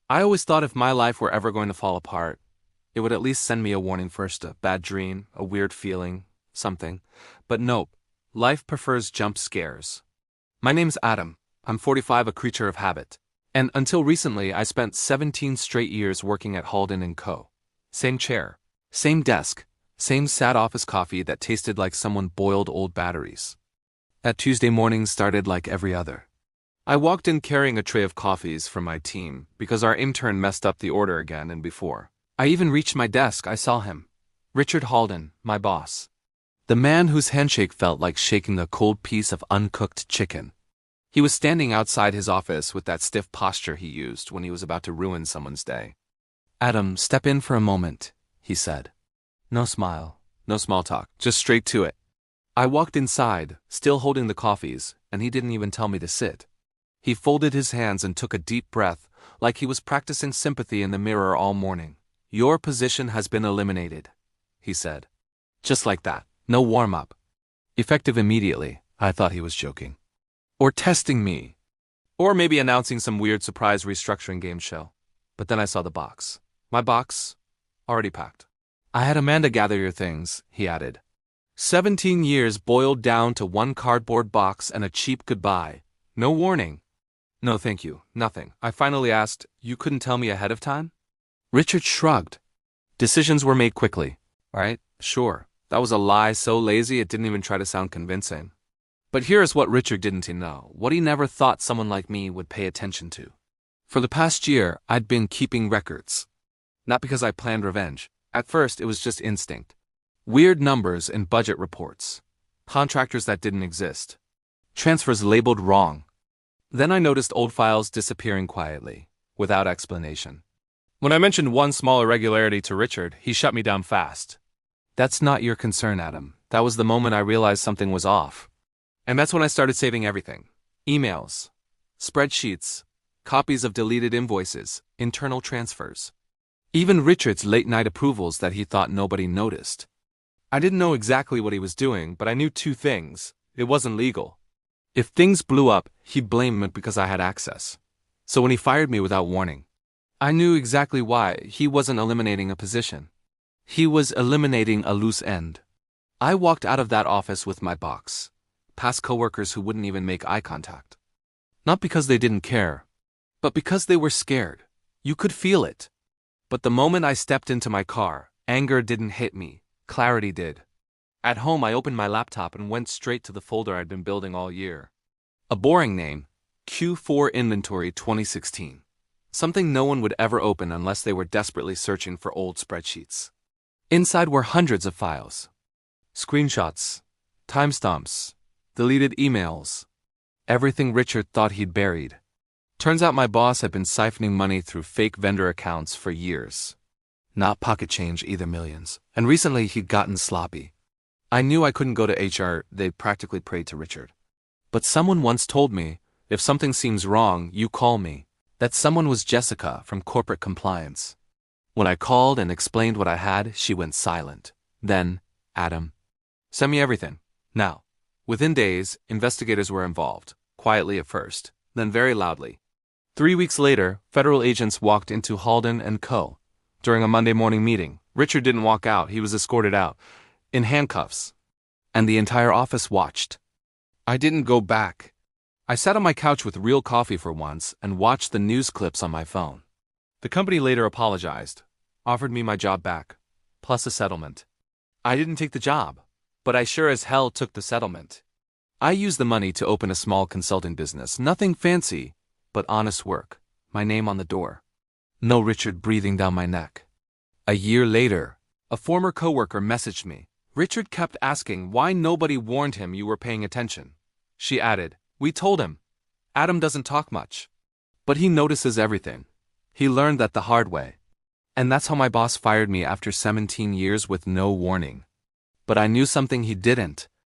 I always thought if my life were ever going to fall apart, it would at least send me a warning first, a bad dream, a weird feeling, something. But nope, life prefers jump scares. My name's Adam. I'm 45, a creature of habit. And until recently, I spent 17 straight years working at Halden & Co. Same chair, same desk, same sad office coffee that tasted like someone boiled old batteries. That Tuesday morning started like every other. I walked in carrying a tray of coffees from my team because our intern messed up the order again, and before I even reached my desk, I saw him. Richard Halden, my boss. The man whose handshake felt like shaking a cold piece of uncooked chicken. He was standing outside his office with that stiff posture he used when he was about to ruin someone's day. "Adam, step in for a moment," he said. No smile, no small talk, just straight to it. I walked inside, still holding the coffees, and he didn't even tell me to sit. He folded his hands and took a deep breath, like he was practicing sympathy in the mirror all morning. "Your position has been eliminated," he said. Just like that, no warm-up. Effective immediately. I thought he was joking. Or testing me. Or maybe announcing some weird surprise restructuring game show. But then I saw the box. My box, already packed. "I had Amanda gather your things," he added. 17 years boiled down to one cardboard box and a cheap goodbye. No warning. "No thank you, nothing." I finally asked, "You couldn't tell me ahead of time?" Richard shrugged. Decisions were made quickly. Right, sure. That was a lie so lazy it didn't even try to sound convincing. But here's what Richard didn't know, what he never thought someone like me would pay attention to. For the past year, I'd been keeping records. Not because I planned revenge. At first, it was just instinct. Weird numbers in budget reports. Contractors that didn't exist. Transfers labeled wrong. Then I noticed old files disappearing quietly, without explanation. When I mentioned one small irregularity to Richard, he shut me down fast. "That's not your concern, Adam." That was the moment I realized something was off. And that's when I started saving everything. Emails, spreadsheets, copies of deleted invoices, internal transfers. Even Richard's late-night approvals that he thought nobody noticed. I didn't know exactly what he was doing, but I knew two things. It wasn't legal. If things blew up, he'd blame me because I had access. So when he fired me without warning, I knew exactly why. He wasn't eliminating a position. He was eliminating a loose end. I walked out of that office with my box. Past coworkers who wouldn't even make eye contact. Not because they didn't care, but because they were scared. You could feel it. But the moment I stepped into my car, anger didn't hit me, clarity did. At home, I opened my laptop and went straight to the folder I'd been building all year. A boring name, Q4 Inventory 2016. Something no one would ever open unless they were desperately searching for old spreadsheets. Inside were hundreds of files. Screenshots, timestamps, deleted emails. Everything Richard thought he'd buried. Turns out my boss had been siphoning money through fake vendor accounts for years. Not pocket change either, millions. And recently he'd gotten sloppy. I knew I couldn't go to HR, they practically prayed to Richard. But someone once told me, if something seems wrong, you call me. That someone was Jessica from corporate compliance. When I called and explained what I had, she went silent. Then, "Adam, send me everything. Now." Within days, investigators were involved, quietly at first, then very loudly. 3 weeks later, federal agents walked into Halden & Co. During a Monday morning meeting. Richard didn't walk out, he was escorted out, in handcuffs. And the entire office watched. I didn't go back. I sat on my couch with real coffee for once and watched the news clips on my phone. The company later apologized, offered me my job back, plus a settlement. I didn't take the job, but I sure as hell took the settlement. I used the money to open a small consulting business, nothing fancy, but honest work, my name on the door. No Richard breathing down my neck. A year later, a former coworker messaged me. "Richard kept asking why nobody warned him you were paying attention." She added, "We told him. Adam doesn't talk much. But he notices everything. He learned that the hard way." And that's how my boss fired me after 17 years with no warning. But I knew something he didn't.